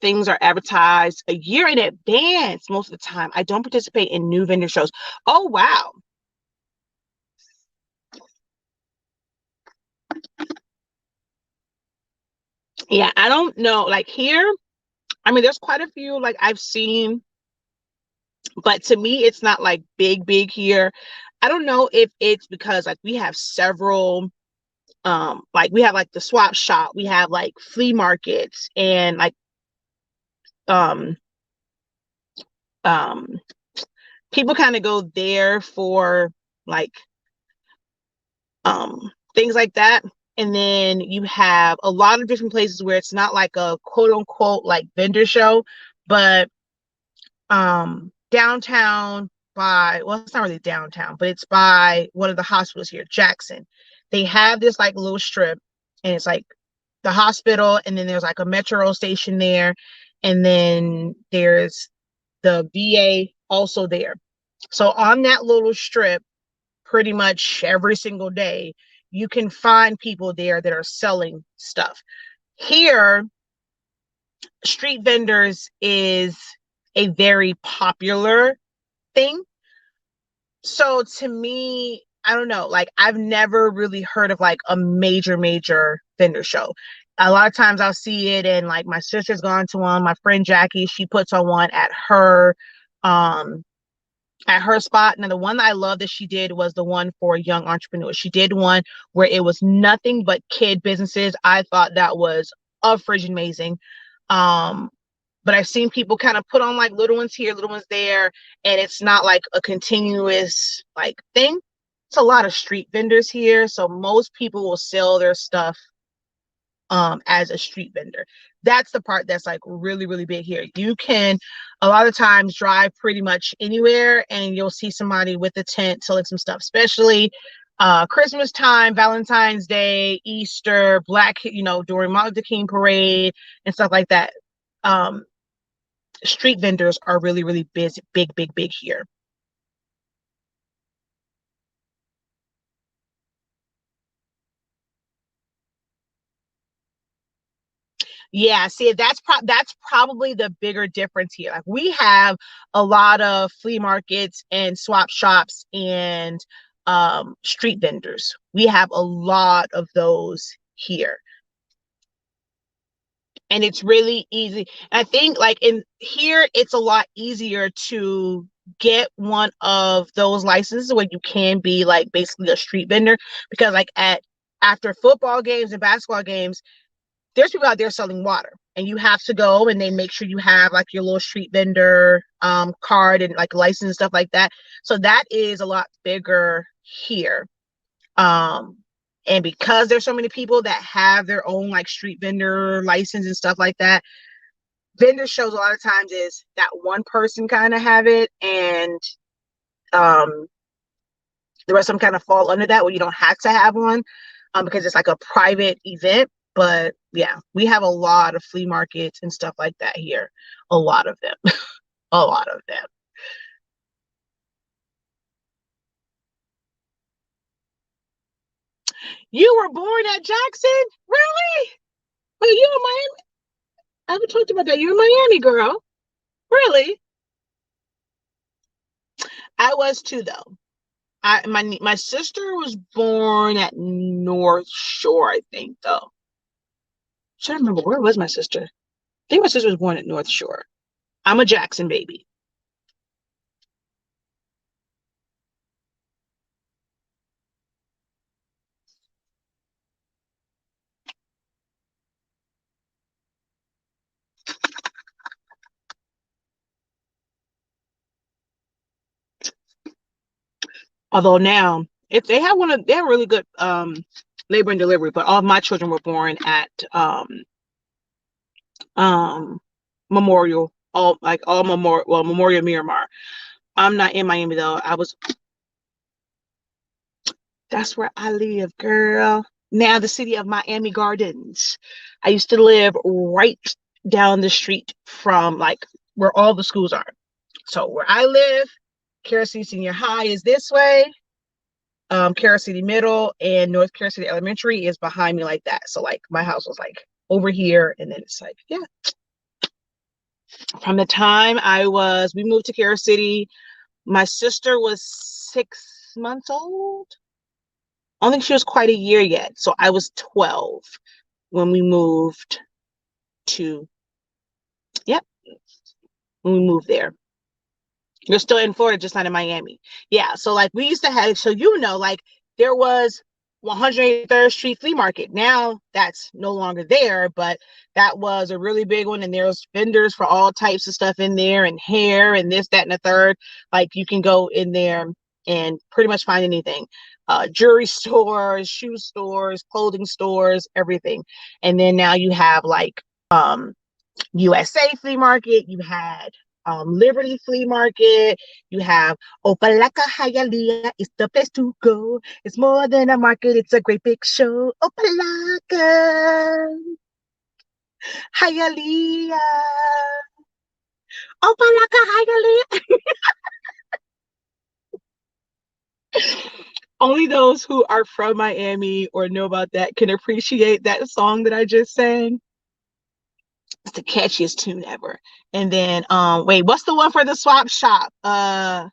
things are advertised a year in advance most of the time. I don't participate in new vendor shows. Oh, wow. Yeah, I don't know. Like here, I mean, there's quite a few like I've seen, but to me, it's not like big, big here. I don't know if it's because like we have several, like we have like the swap shop, we have like flea markets, and like um um people kind of go there for like things like that. And then you have a lot of different places where it's not like a quote unquote like vendor show, but downtown by, well, it's not really downtown, but it's by one of the hospitals here, Jackson. They have this like little strip, and it's like the hospital, and then there's like a metro station there, and then there's the VA also there. So on that little strip, pretty much every single day, you can find people there that are selling stuff. Here, street vendors is a very popular thing. So to me, I don't know, like I've never really heard of like a major, major vendor show. A lot of times I'll see it, and like my sister's gone to one, my friend Jackie, she puts on one um at her spot. And the one that I love that she did was the one for young entrepreneurs. She did one where it was nothing but kid businesses. I thought that was a friggin' amazing. Um, but I've seen people kind of put on like little ones here, little ones there, and it's not like a continuous like thing. It's a lot of street vendors here, so most people will sell their stuff as a street vendor. That's the part that's like really, really big here. You can a lot of times drive pretty much anywhere and you'll see somebody with a tent selling some stuff, especially Christmas time, Valentine's Day, Easter, during Martin Luther King parade and stuff like that. Um, Street vendors are really, really busy, big, big, big here. Yeah, see, that's probably the bigger difference here. Like we have a lot of flea markets and swap shops and street vendors. We have a lot of those here. And it's really easy. I think like in here, it's a lot easier to get one of those licenses where you can be like basically a street vendor, because like at after football games and basketball games, there's people out there selling water, and you have to go and they make sure you have like your little street vendor card and like license and stuff like that. So that is a lot bigger here. um and because there's so many people that have their own like street vendor license and stuff like that, vendor shows a lot of times is that one person kind of have it, and um the rest of them kind of fall under that, where you don't have to have one, because it's like a private event. But yeah, we have a lot of flea markets and stuff like that here. A lot of them. A lot of them. You were born at Jackson? Really? Well, you in Miami? I haven't talked about that. You're a Miami girl. Really? I was too, though. My sister was born at North Shore, I think, though. I'm trying to remember, where was my sister? I think my sister was born at North Shore. I'm a Jackson baby. Although now, if they have really good labor and delivery, but all of my children were born at um Memorial, all Memorial, well, Memorial Miramar. I'm not in Miami though. That's where I live, girl. Now the city of Miami Gardens. I used to live right down the street from like where all the schools are. So where I live, Carroll City Senior High is this way. Carroll City Middle and North Carroll City Elementary is behind me like that. So like my house was like over here, and then it's like, yeah. From the time we moved to Carroll City, my sister was 6 months old. I don't think she was quite a year yet. So I was 12 when we moved. to, yep, when we moved there. You're still in Florida, just not in Miami. Yeah. So like we used to have, so like there was 183rd Street Flea Market. Now that's no longer there, but that was a really big one. And there's vendors for all types of stuff in there, and hair and this, that, and the third. Like you can go in there and pretty much find anything. Jewelry stores, shoe stores, clothing stores, everything. And then now you have like USA Flea Market, you had Liberty Flea Market, you have Opalaka Hialeah, it's the place to go. It's more than a market, it's a great big show. Opalaka Hialeah, Opalaka Hialeah. Only those who are from Miami or know about that can appreciate that song that I just sang. It's the catchiest tune ever. And then wait, what's the one for the swap shop? Oh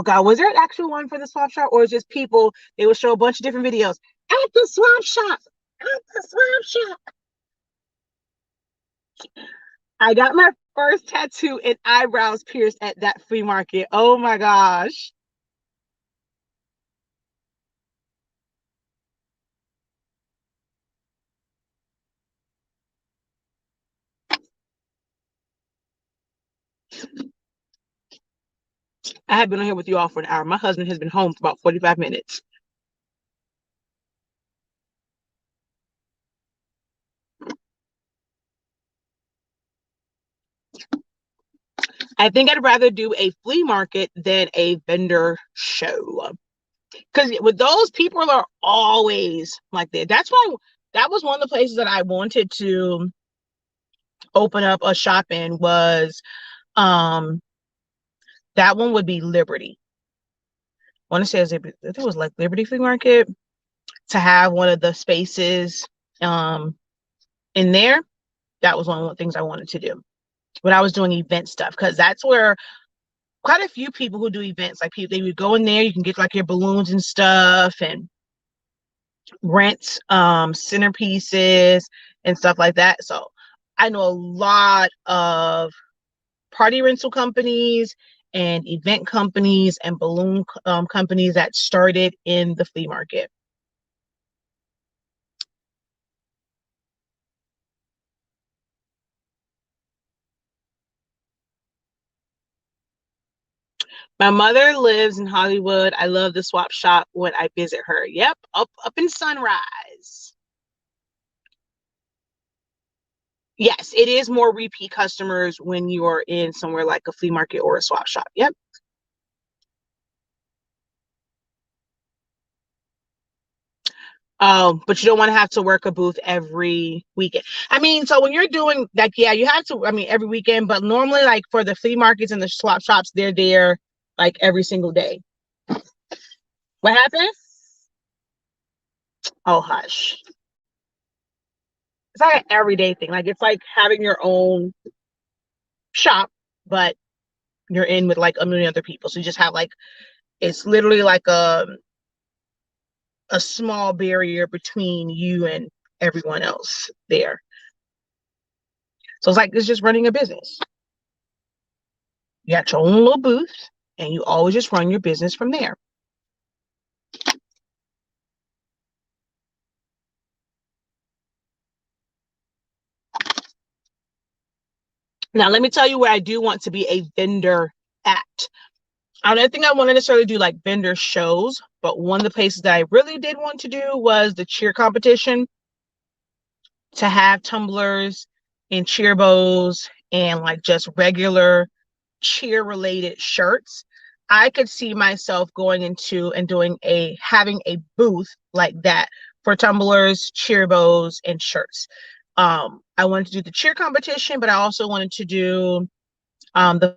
God, was there an actual one for the swap shop, or is just people, they would show a bunch of different videos at the swap shop, at the swap shop. I got my first tattoo and eyebrows pierced at that flea market. Oh my gosh. I have been on here with you all for an hour. My husband has been home for about 45 minutes. I think I'd rather do a flea market than a vendor show. Because with those, people are always like that. That's why that was one of the places that I wanted to open up a shop in, was um that one would be Liberty. I want to say it was like Liberty Flea Market, to have one of the spaces in there. That was one of the things I wanted to do when I was doing event stuff, because that's where quite a few people who do events, like people, they would go in there. You can get like your balloons and stuff, and rent centerpieces and stuff like that. So I know a lot of party rental companies and event companies and balloon companies that started in the flea market. My mother lives in Hollywood. I love the swap shop when I visit her. Yep, up in Sunrise. Yes, it is more repeat customers when you're in somewhere like a flea market or a swap shop. Yep. But you don't want to have to work a booth every weekend. I mean, so when you're doing like, yeah, you have to, I mean, every weekend, but normally like for the flea markets and the swap shops, they're there like every single day. What happened? Oh, hush. It's like an everyday thing. Like it's like having your own shop, but you're in with like a million other people. So you just have like, it's literally like a small barrier between you and everyone else there. So it's like it's just running a business. You got your own little booth, and you always just run your business from there. Now, let me tell you where I do want to be a vendor at. I don't think I want to necessarily do like vendor shows, but one of the places that I really did want to do was the cheer competition, to have tumblers and cheer bows and like just regular cheer related shirts. I could see myself going into and doing having a booth like that for tumblers, cheer bows, and shirts. I wanted to do the cheer competition, but I also wanted to do the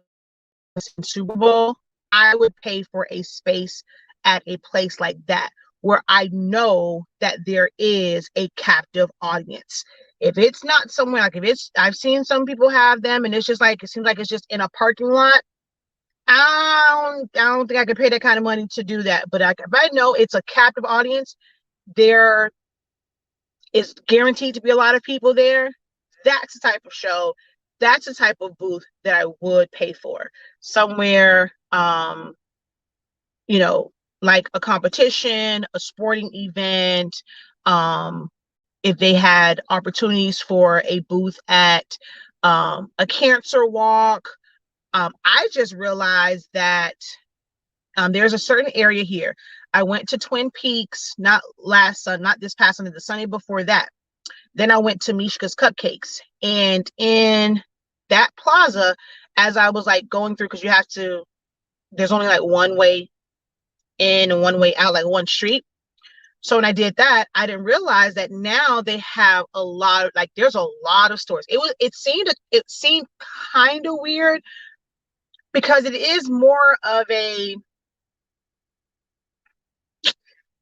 Super Bowl. I would pay for a space at a place like that where I know that there is a captive audience. If it's not somewhere like, if it's, I've seen some people have them and it's just like, it seems like it's just in a parking lot. I don't think I could pay that kind of money to do that. But if I know it's a captive audience, there is guaranteed to be a lot of people there. that's the type of show, that's the type of booth that I would pay for. Somewhere, you know, like a competition, a sporting event, um, if they had opportunities for a booth at a cancer walk. I just realized that there's a certain area here. I went to Twin Peaks, not this past Sunday, the Sunday before that. Then I went to Mishka's Cupcakes. And in that plaza, as I was like going through, because there's only like one way in and one way out, like one street. So when I did that, I didn't realize that now they have a lot of, like, there's a lot of stores. It seemed kind of weird because it is more of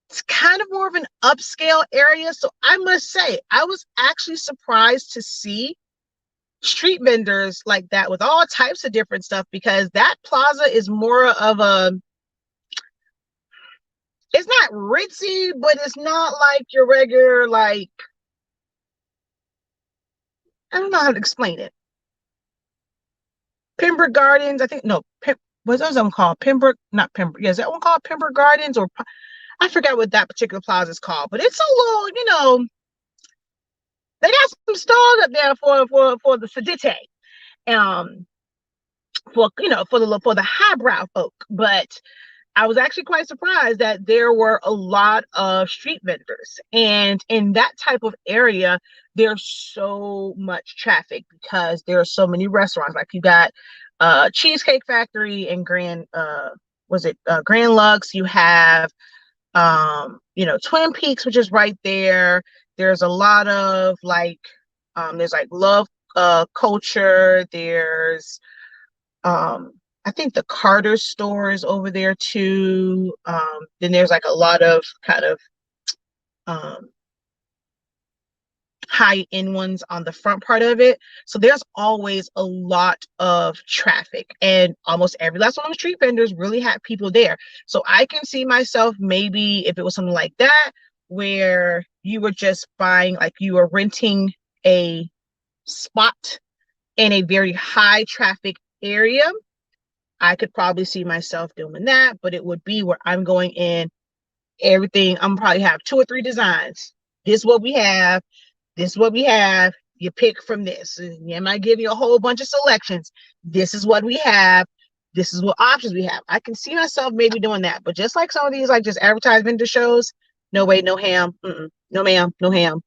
it's kind of more of an upscale area. So I must say, I was actually surprised to see street vendors like that with all types of different stuff, because that plaza is more of it's not ritzy, but it's not like your regular, like, I don't know how to explain it. Pembroke Gardens, I think, no, what's that one called? Pembroke, not Pembroke. Yeah, is that one called Pembroke Gardens? Or I forgot what that particular plaza is called, but it's a little, they got some stalls up there for the sedite, um, for the highbrow folk. But I was actually quite surprised that there were a lot of street vendors. And in that type of area, there's so much traffic because there are so many restaurants. Like, you got Cheesecake Factory and Grand Lux. You have Twin Peaks, which is right there. There's a lot of like there's like Love Culture. There's I think the Carter store is over there too. Then there's like a lot of kind of um, high end ones on the front part of it. So there's always a lot of traffic, and almost every last one of the street vendors really have people there. So I can see myself, maybe if it was something like that, where you were just buying, like you were renting a spot in a very high traffic area. I could probably see myself doing that, but it would be where I'm going in everything. I'm probably have 2 or 3 designs. This is what we have. This is what we have. You pick from this. And I might give you a whole bunch of selections. This is what we have. This is what options we have. I can see myself maybe doing that. But just like some of these, like just advertisement shows, no way, no ham. No ma'am, no ham.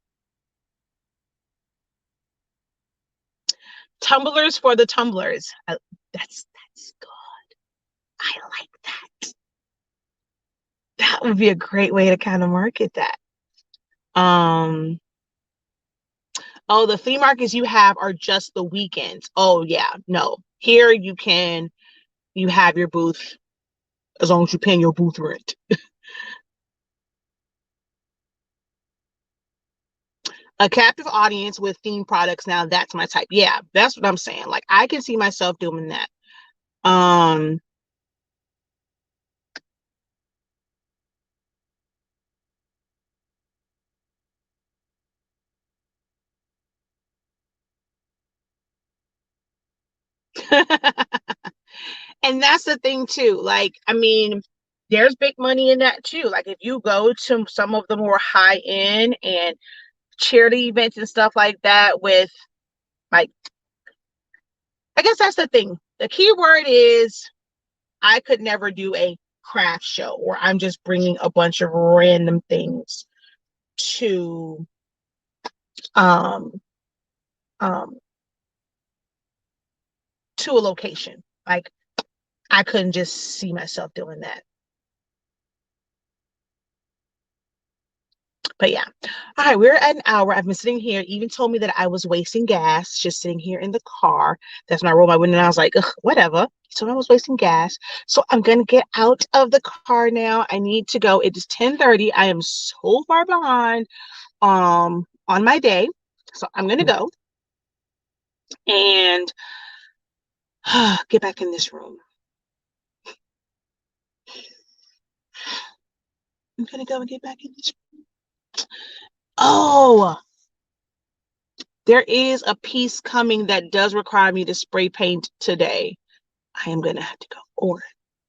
Tumblers for the tumblers. That's good. I like that. That would be a great way to kind of market that. Um, oh, the flea markets you have are just the weekends. Oh yeah, no. Here you have your booth as long as you're paying your booth rent. A captive audience with theme products. Now that's my type. Yeah, that's what I'm saying. Like, I can see myself doing that. Um, and that's the thing too. Like, I mean, there's big money in that too. Like, if you go to some of the more high end and charity events and stuff like that with, like, I guess that's the thing. The key word is, I could never do a craft show where I'm just bringing a bunch of random things to um um to a location. Like, I couldn't just see myself doing that. But yeah. All right, we're at an hour. I've been sitting here, even told me that I was wasting gas just sitting here in the car. That's when I rolled my window and I was like, ugh, whatever. So I was wasting gas. So I'm gonna get out of the car now. I need to go. It is 10:30. I am so far behind on my day. So I'm gonna go and get back in this room. I'm gonna go and get back in this room. Oh, there is a piece coming that does require me to spray paint today. I am gonna have to go. Or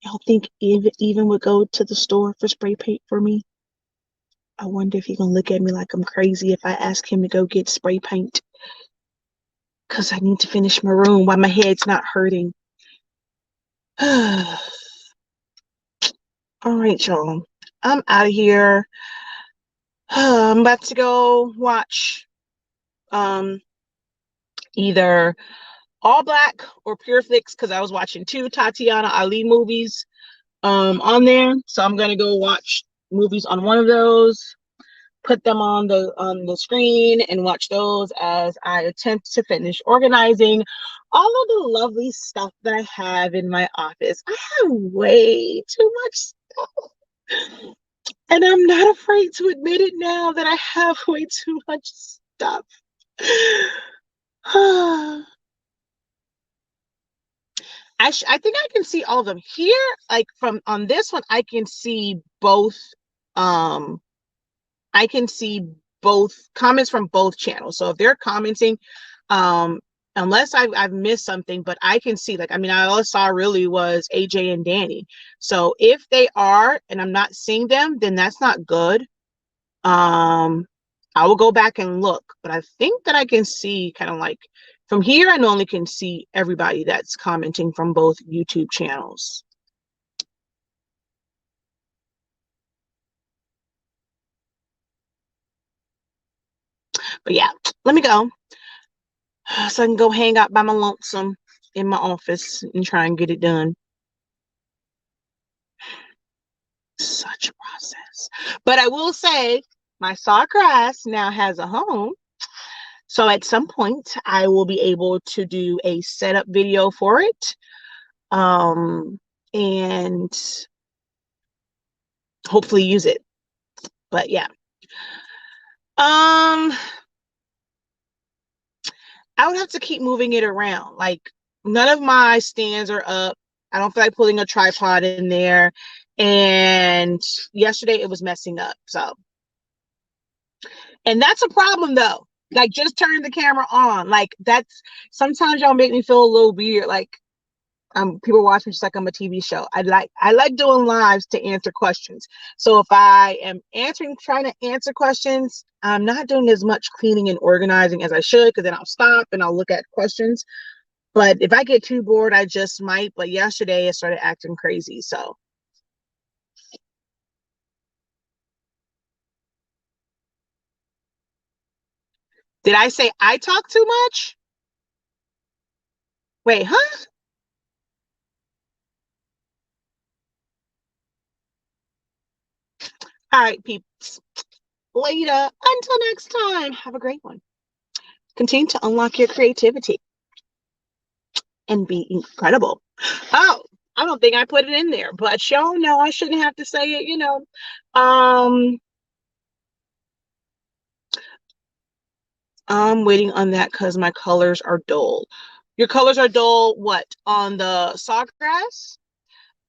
y'all think even would go to the store for spray paint for me? I wonder if he gonna look at me like I'm crazy if I ask him to go get spray paint. Cause I need to finish my room while my head's not hurting. All right, y'all. I'm out of here. I'm about to go watch either All Black or Pure Flix because I was watching 2 Tatiana Ali movies on there. So I'm gonna go watch movies on one of those, put them on the screen and watch those as I attempt to finish organizing all of the lovely stuff that I have in my office. I have way too much stuff. And I'm not afraid to admit it now that I have way too much stuff. I think I can see all of them here. Like from on this one, I can see both. I can see both comments from both channels. So if they're commenting, unless I've missed something, but I can see, like, I mean, all I saw really was AJ and Danny. So if they are, and I'm not seeing them, then that's not good. I will go back and look, but I think that I can see kind of like from here, I only can see everybody that's commenting from both YouTube channels. But yeah, let me go so I can go hang out by my lonesome in my office and try and get it done. Such a process. But I will say my sawgrass now has a home. So at some point I will be able to do a setup video for it. And hopefully use it. But yeah. I would have to keep moving it around. Like none of my stands are up. I don't feel like putting a tripod in there. And yesterday it was messing up. So, and that's a problem though. Like just turn the camera on. Like that's sometimes y'all make me feel a little weird. Like people watch me just like I'm a TV show. I like doing lives to answer questions. So if I am trying to answer questions, I'm not doing as much cleaning and organizing as I should, because then I'll stop and I'll look at questions. But if I get too bored, I just might. But yesterday it started acting crazy. So did I say I talk too much? Wait, huh? All right, peeps. Later. Until next time. Have a great one. Continue to unlock your creativity and be incredible. Oh, I don't think I put it in there, but y'all know I shouldn't have to say it, you know. I'm waiting on that because my colors are dull. Your colors are dull, what? On the sawgrass?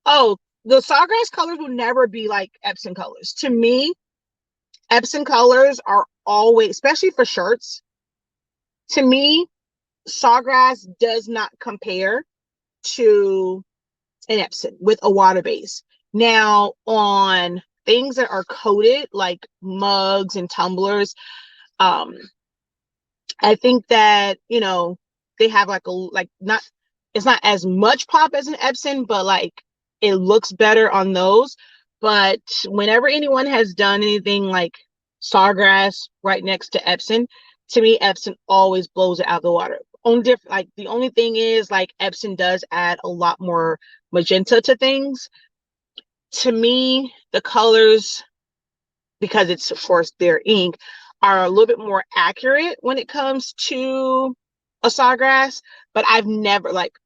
Oh, the sawgrass colors will never be like Epson colors. To me, Epson colors are always, especially for shirts, to me, sawgrass does not compare to an Epson with a water base. Now, on things that are coated like mugs and tumblers, um, I think that, you know, they have like not, it's not as much pop as an Epson, but like it looks better on those. But whenever anyone has done anything like Sawgrass right next to Epson, to me, Epson always blows it out of the water. On different, like the only thing is like Epson does add a lot more magenta to things. To me, the colors, because it's of course their ink, are a little bit more accurate when it comes to a sawgrass. But I've never like,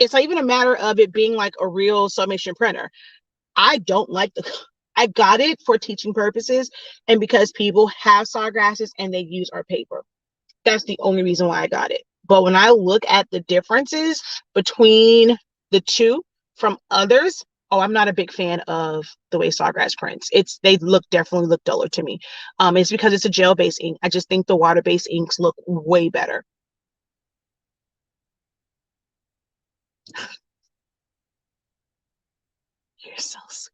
it's not even a matter of it being like a real submission printer. I don't like the, I got it for teaching purposes and because people have sawgrasses and they use our paper. That's the only reason why I got it. But when I look at the differences between the two from others, oh, I'm not a big fan of the way Sawgrass prints. They definitely look duller to me. It's because it's a gel-based ink. I just think the water-based inks look way better. You're so sweet.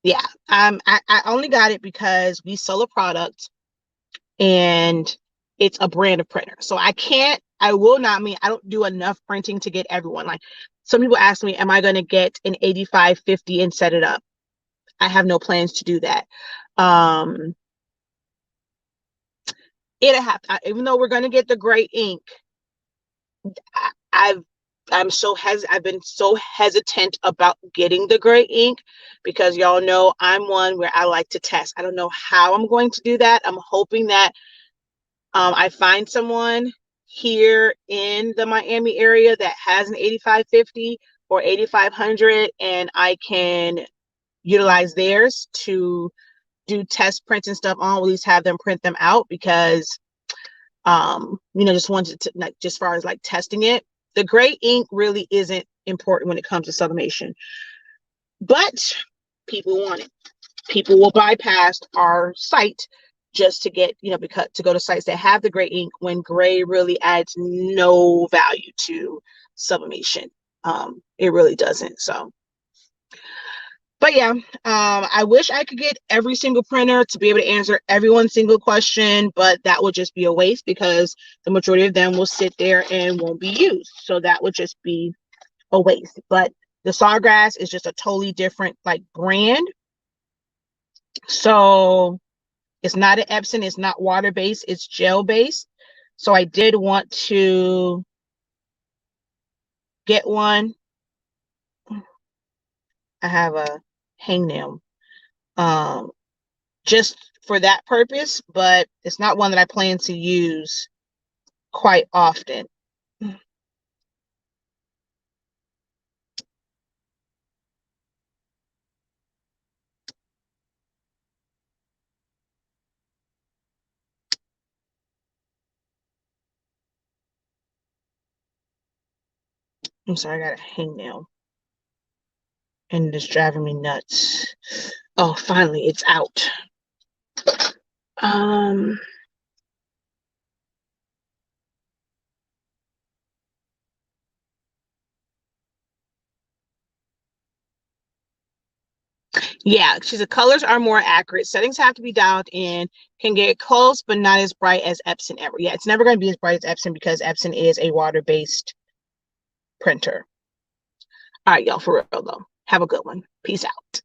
Yeah. I only got it because we sell a product and it's a brand of printer. So I will not mean I don't do enough printing to get everyone. Like some people ask me, am I going to get an 8550 and set it up? I have no plans to do that. Um, it'll happen. Even though we're going to get the gray ink, I, I've I've been so hesitant about getting the gray ink because y'all know I'm one where I like to test. I don't know how I'm going to do that. I'm hoping that I find someone here in the Miami area that has an 8550 or 8500 and I can utilize theirs to do test prints and stuff on, at least have them print them out because just wanted to like just as far as like testing it. The gray ink really isn't important when it comes to sublimation, but people want it. People will bypass our site just to get, because to go to sites that have the gray ink when gray really adds no value to sublimation. It really doesn't. So, but yeah, I wish I could get every single printer to be able to answer everyone's single question, but that would just be a waste because the majority of them will sit there and won't be used. So that would just be a waste. But the Sawgrass is just a totally different like brand. So it's not an Epson, it's not water-based, it's gel-based. So I did want to get one. I have a hangnail just for that purpose, but it's not one that I plan to use quite often. I'm sorry, I got a hangnail and it's driving me nuts. Oh, finally, it's out. Um, yeah, she said colors are more accurate. Settings have to be dialed in. Can get close, but not as bright as Epson ever. Yeah, it's never going to be as bright as Epson because Epson is a water-based printer. All right, y'all, for real though. Have a good one. Peace out.